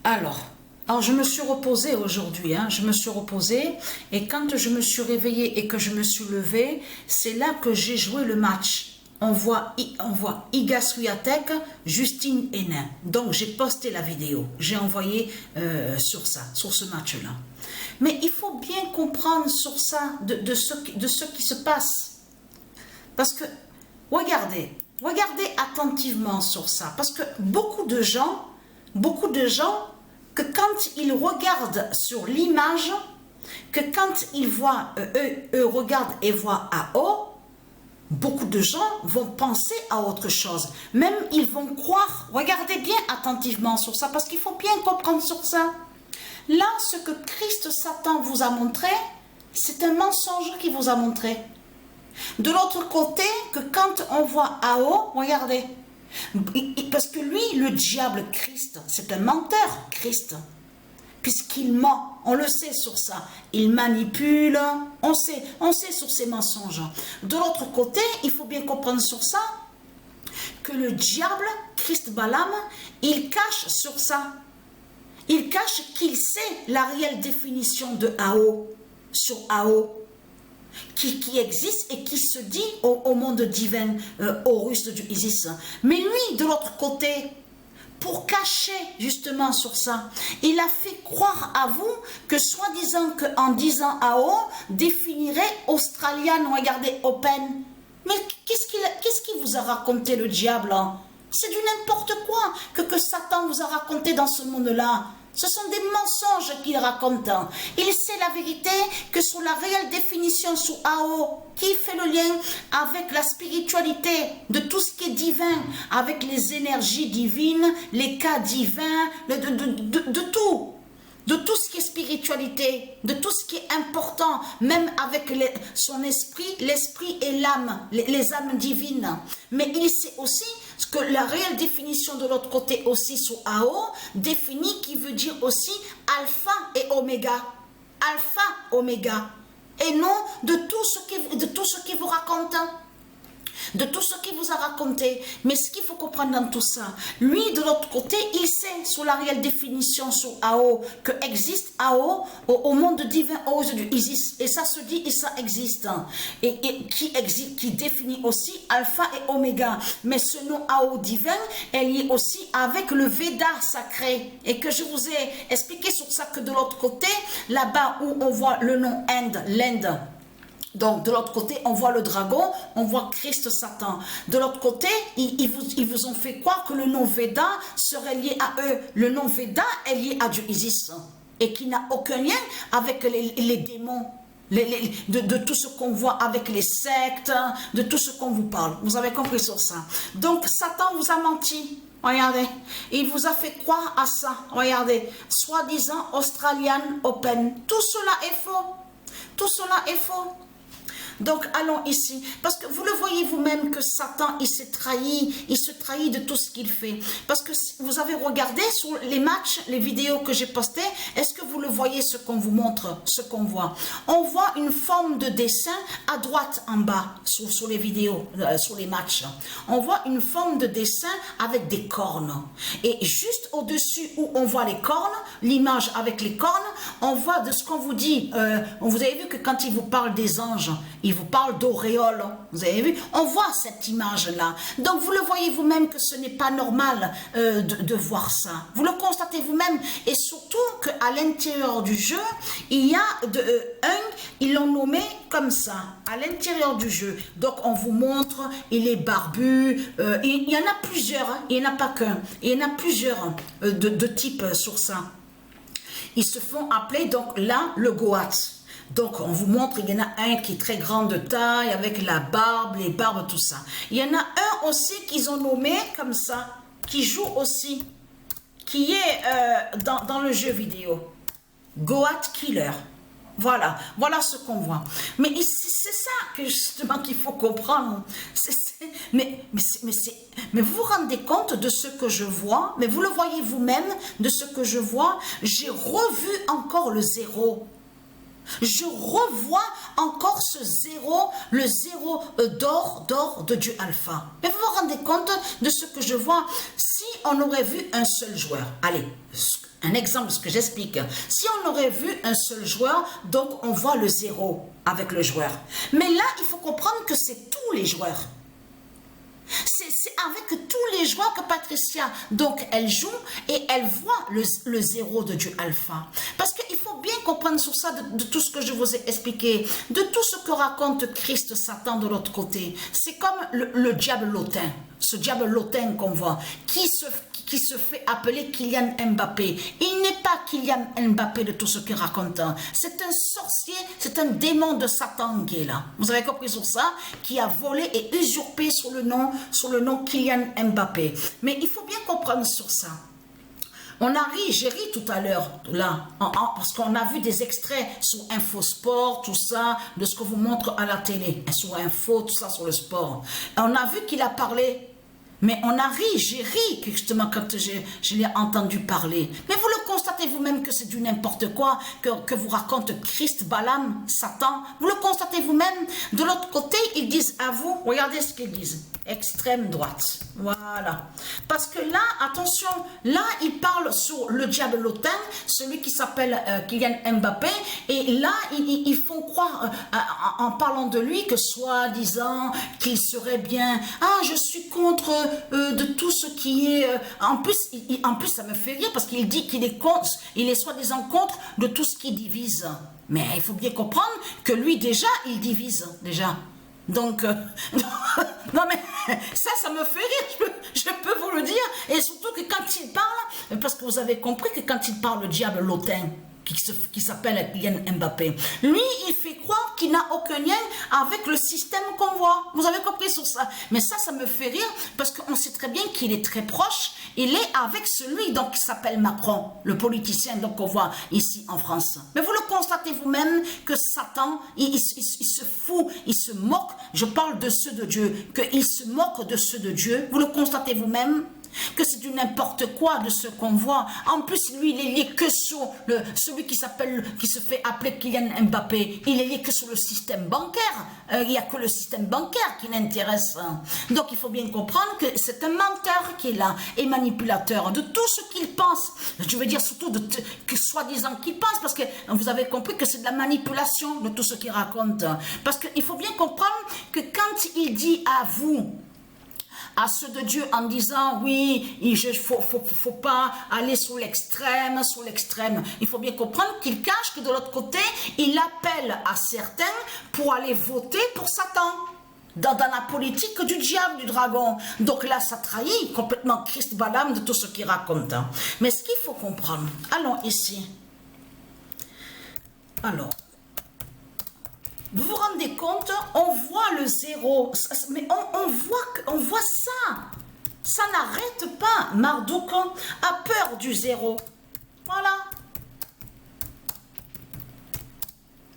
Alors, je me suis reposée aujourd'hui, hein, je me suis reposée et quand je me suis réveillée et que je me suis levée, c'est là que j'ai joué le match. On voit Iga Swiatek, Justine Henin. Donc, j'ai posté la vidéo, j'ai envoyé sur ce match-là. Mais il faut bien comprendre sur ça, de ce qui se passe. Parce que, regardez attentivement sur ça. Parce que beaucoup de gens, que quand ils regardent sur l'image, que quand ils voient, eux regardent et voient à haut, beaucoup de gens vont penser à autre chose. Même ils vont croire, regardez bien attentivement sur ça, parce qu'il faut bien comprendre sur ça. Là, ce que Christ Satan vous a montré, c'est un mensonge qu'il vous a montré. De l'autre côté, que quand on voit à haut, regardez, parce que lui, le diable Christ, c'est un menteur Christ, puisqu'il ment, on le sait sur ça, il manipule, on sait sur ses mensonges. De l'autre côté, il faut bien comprendre sur ça, que le diable, Christ Balaam, il cache sur ça. Il cache qu'il sait la réelle définition de AO, sur AO, qui existe et qui se dit au monde divin, au Russes du Isis. Mais lui, de l'autre côté, pour cacher justement sur ça, il a fait croire à vous que soi-disant qu'en disant AO, définirait Australian, regardez, Open. Mais qu'est-ce qu'il vous a raconté le diable, hein? C'est du n'importe quoi que Satan vous a raconté dans ce monde-là. Ce sont des mensonges qu'il raconte. Il sait la vérité que sur la réelle définition sous AO, qui fait le lien avec la spiritualité, de tout ce qui est divin, avec les énergies divines, les cas divins, de tout. De tout ce qui est spiritualité, de tout ce qui est important, même avec son esprit, l'esprit et l'âme, les âmes divines. Mais il sait aussi ce que la réelle définition de l'autre côté aussi sous AO définit, qui veut dire aussi alpha et oméga. Alpha, oméga. Et non de tout ce qui vous raconte. De tout ce qu'il vous a raconté. Mais ce qu'il faut comprendre dans tout ça, lui de l'autre côté, il sait sur la réelle définition sur AO que existe AO au monde divin aux yeux du Isis. Et ça se dit et ça existe. Et qui définit aussi alpha et oméga. Mais ce nom AO divin est lié aussi avec le Veda sacré. Et que je vous ai expliqué sur ça que de l'autre côté, là-bas où on voit le nom l'Inde. Donc, de l'autre côté, on voit le dragon, on voit Christ Satan. De l'autre côté, ils vous ont fait croire que le nom Veda serait lié à eux. Le nom Veda est lié à Dieu Isis et qui n'a aucun lien avec les démons. De tout ce qu'on voit avec les sectes, de tout ce qu'on vous parle. Vous avez compris sur ça. Donc, Satan vous a menti. Regardez, il vous a fait croire à ça. Regardez, soi-disant Australian Open. Tout cela est faux. Tout cela est faux. Donc allons ici, parce que vous le voyez vous-même que Satan, il se trahit de tout ce qu'il fait. Parce que vous avez regardé sur les matchs, les vidéos que j'ai postées, est-ce que vous le voyez ce qu'on vous montre, ce qu'on voit? On voit une forme de dessin à droite en bas, sur les vidéos, sur les matchs. On voit une forme de dessin avec des cornes. Et juste au-dessus où on voit les cornes, l'image avec les cornes, on voit de ce qu'on vous dit. Vous avez vu que quand il vous parle des anges, il vous parle d'auréole, vous avez vu? On voit cette image-là. Donc, vous le voyez vous-même que ce n'est pas normal de voir ça. Vous le constatez vous-même. Et surtout qu'à l'intérieur du jeu, il y a ils l'ont nommé comme ça, à l'intérieur du jeu. Donc, on vous montre, il est barbu. Il y en a plusieurs, hein, il n'y en a pas qu'un. Il y en a plusieurs de types sur ça. Ils se font appeler, donc là, le Goat. Donc, on vous montre, il y en a un qui est très grand de taille, avec la barbe, les barbes, tout ça. Il y en a un aussi qu'ils ont nommé comme ça, qui joue aussi, qui est dans le jeu vidéo. Goat Killer. Voilà ce qu'on voit. Mais c'est ça que justement qu'il faut comprendre. Mais vous vous rendez compte de ce que je vois? Mais vous le voyez vous-même de ce que je vois? J'ai revu encore le zéro. Je revois encore ce zéro, le zéro d'or de Dieu alpha. Mais vous vous rendez compte de ce que je vois? Si on aurait vu un seul joueur, allez, un exemple de ce que j'explique. Si on aurait vu un seul joueur, donc on voit le zéro avec le joueur. Mais là, il faut comprendre que c'est tous les joueurs. C'est avec tous les joueurs que Patricia, donc elle joue et elle voit le zéro de Dieu alpha. Parce qu'il faut bien comprendre sur ça de tout ce que je vous ai expliqué, de tout ce que raconte Christ Satan de l'autre côté. C'est comme le diable lotin, ce diable lotin qu'on voit, qui se fait appeler Kylian Mbappé. Il n'est pas Kylian Mbappé de tout ce qu'il raconte. C'est un sorcier, c'est un démon de Satan qui est là. Vous avez compris sur ça? Qui a volé et usurpé sur le nom Kylian Mbappé. Mais il faut bien comprendre sur ça. On a ri, j'ai ri tout à l'heure, là, parce qu'on a vu des extraits sur Infosport, tout ça, de ce que vous montre à la télé, sur Info, tout ça sur le sport. Et on a vu qu'il a parlé. Mais on a ri, j'ai ri justement quand je l'ai entendu parler. Mais vous le constatez vous-même que c'est du n'importe quoi que vous raconte Christ, Balaam, Satan. Vous le constatez vous-même. De l'autre côté, ils disent à vous, regardez ce qu'ils disent. Extrême droite. Voilà. Parce que là, attention, là, ils parlent sur le diable lotin, celui qui s'appelle Kylian Mbappé. Et là, ils font croire, en parlant de lui, que soi-disant qu'il serait bien. Ah, je suis contre de tout ce qui est... En plus, ça me fait rire parce qu'il dit qu'il est contre, il est soi-disant contre de tout ce qui divise. Mais il faut bien comprendre que lui, déjà, il divise, déjà. Donc, non mais, ça me fait rire, je peux vous le dire. Et surtout que quand il parle, parce que vous avez compris que quand il parle le diable lotin, qui s'appelle Kylian Mbappé, lui, il fait croire qu'il n'a aucun lien avec le système qu'on voit. Vous avez compris sur ça? Mais ça me fait rire parce qu'on sait très bien qu'il est très proche. Il est avec celui donc qui s'appelle Macron, le politicien donc qu'on voit ici en France. Mais vous le constatez vous-même que Satan, il se fout, il se moque. Je parle de ceux de Dieu, qu'il se moque de ceux de Dieu. Vous le constatez vous-même? Que c'est du n'importe quoi de ce qu'on voit. En plus, lui, il est lié que sur celui qui se fait appeler Kylian Mbappé. Il est lié que sur le système bancaire. Il n'y a que le système bancaire qui l'intéresse. Donc, il faut bien comprendre que c'est un menteur qui est là et manipulateur de tout ce qu'il pense. Je veux dire surtout que soi-disant qu'il pense, parce que vous avez compris que c'est de la manipulation de tout ce qu'il raconte. Parce qu'il faut bien comprendre que quand il dit à vous, à ceux de Dieu en disant oui, il faut pas aller sur l'extrême, il faut bien comprendre qu'il cache que de l'autre côté, il appelle à certains pour aller voter pour Satan. Dans la politique du diable, du dragon. Donc là, ça trahit complètement Christ Balaam de tout ce qu'il raconte. Mais ce qu'il faut comprendre, allons ici. Alors, vous vous rendez compte, on voit le zéro, mais on voit ça. Ça n'arrête pas. Marduk a peur du zéro. Voilà.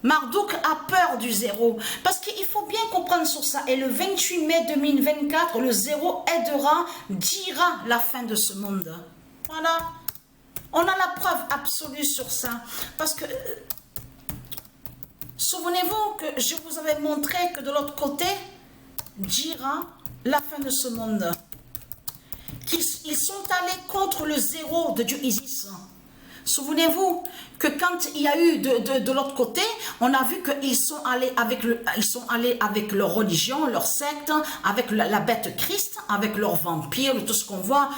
Marduk a peur du zéro. Parce qu'il faut bien comprendre sur ça. Et le 28 mai 2024, le zéro dira la fin de ce monde. Voilà. On a la preuve absolue sur ça. Parce que... souvenez-vous que je vous avais montré que de l'autre côté, dira la fin de ce monde. Ils sont allés contre le zéro de Dieu Isis. Souvenez-vous que quand il y a eu de l'autre côté, on a vu qu'ils sont allés avec leur religion, leur secte, avec la bête Christ, avec leurs vampires, tout ce qu'on voit,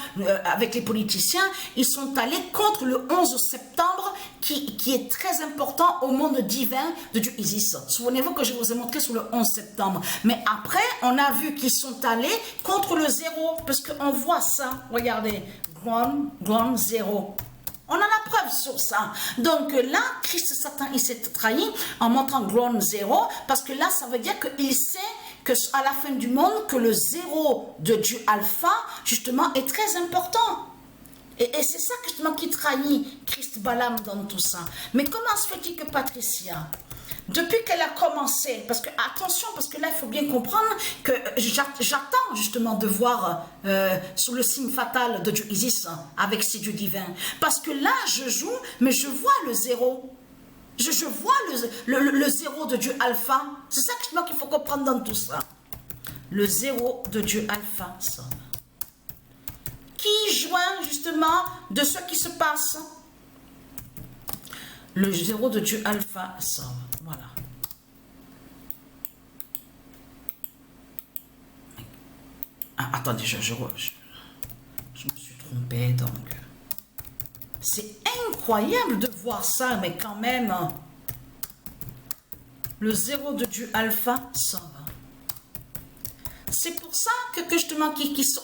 avec les politiciens. Ils sont allés contre le 11 septembre qui est très important au monde divin de Dieu Isis. Souvenez-vous que je vous ai montré sur le 11 septembre. Mais après, on a vu qu'ils sont allés contre le zéro, parce qu'on voit ça. Regardez, grand zéro. On a la preuve sur ça. Donc là, Christ Satan, il s'est trahi en montrant Ground Zéro, parce que là, ça veut dire qu'il sait qu'à la fin du monde, que le zéro de Dieu Alpha, justement, est très important. Et c'est ça, justement, qui trahit Christ Balaam dans tout ça. Mais comment se fait-il que Patricia, depuis qu'elle a commencé, parce que, attention, parce que là, il faut bien comprendre que j'attends justement de voir sur le signe fatal de Dieu Isis avec ses dieux divins. Parce que là, je joue, mais je vois le zéro. Je vois le zéro de Dieu alpha. C'est ça justement qu'il faut comprendre dans tout ça. Le zéro de Dieu alpha somme. Qui joint justement de ce qui se passe. Le zéro de Dieu alpha somme. Voilà. Ah, attendez, je me suis trompée donc. C'est incroyable de voir ça, mais quand même, le zéro de Dieu alpha somme. C'est pour ça que justement,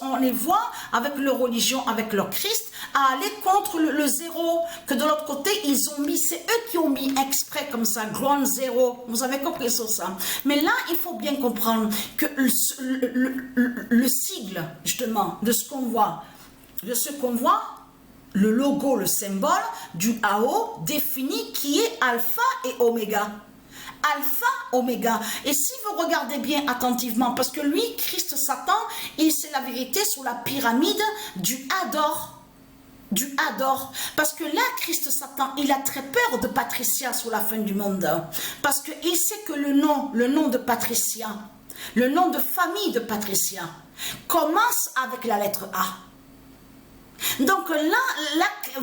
on les voit avec leur religion, avec leur Christ, à aller contre le zéro. Que de l'autre côté, ils ont mis, c'est eux qui ont mis exprès comme ça, grand zéro. Vous avez compris sur ça. Mais là, il faut bien comprendre que le sigle, justement, de ce qu'on voit, le logo, le symbole du AO définit qui est alpha et oméga. Alpha, oméga. Et si vous regardez bien attentivement, parce que lui, Christ Satan, c'est la vérité sur la pyramide du Hador. Du Hador. Parce que là, Christ Satan, il a très peur de Patricia sur la fin du monde. Parce qu'il sait que le nom de Patricia, le nom de famille de Patricia, commence avec la lettre A. Donc là,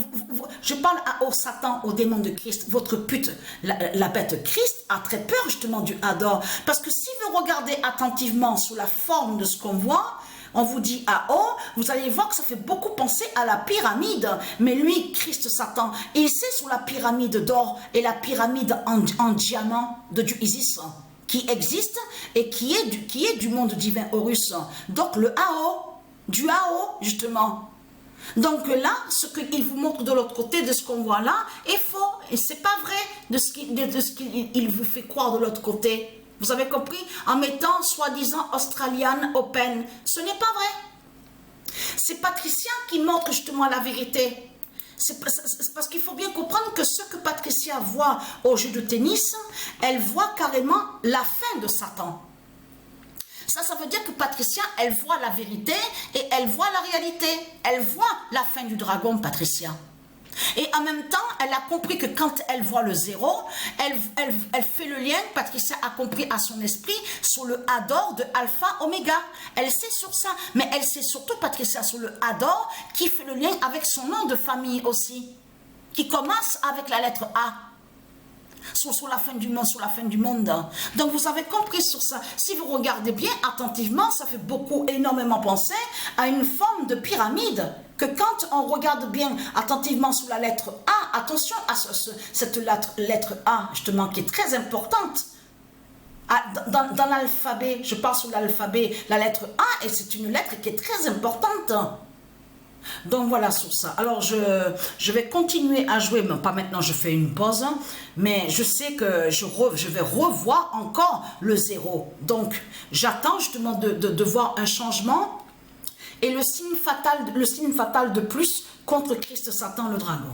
je parle au Satan, au démon de Christ, votre pute, la bête Christ a très peur justement du Hador. Parce que si vous regardez attentivement sous la forme de ce qu'on voit, on vous dit AO, vous allez voir que ça fait beaucoup penser à la pyramide. Mais lui, Christ Satan, il sait sur la pyramide d'or et la pyramide en diamant de Dieu Isis qui existe et qui est du monde divin Horus. Donc le AO, du AO justement. Donc là, ce qu'il vous montre de l'autre côté de ce qu'on voit là est faux. Et c'est pas vrai de ce qu'il vous fait croire de l'autre côté. Vous avez compris? En mettant soi-disant Australian Open. Ce n'est pas vrai. C'est Patricia qui montre justement la vérité. C'est parce qu'il faut bien comprendre que ce que Patricia voit au jeu de tennis, elle voit carrément la fin de Satan. Ça veut dire que Patricia, elle voit la vérité et elle voit la réalité. Elle voit la fin du dragon, Patricia. Et en même temps, elle a compris que quand elle voit le zéro, elle fait le lien, Patricia a compris à son esprit, sur le Hador de Alpha Oméga. Elle sait sur ça, mais elle sait surtout, Patricia, sur le Hador, qui fait le lien avec son nom de famille aussi, qui commence avec la lettre A. Sur la fin du monde, Donc vous avez compris sur ça. Si vous regardez bien attentivement, ça fait énormément penser à une forme de pyramide. Que quand on regarde bien attentivement sur la lettre A, attention à cette lettre A, justement, qui est très importante. Dans l'alphabet, je parle sur l'alphabet, la lettre A, et c'est une lettre qui est très importante. Donc voilà sur ça. Alors je vais continuer à jouer, mais pas maintenant, je fais une pause, mais je sais que je vais revoir encore le zéro. Donc j'attends justement de voir un changement et le signe fatal de plus contre Christ Satan le dragon.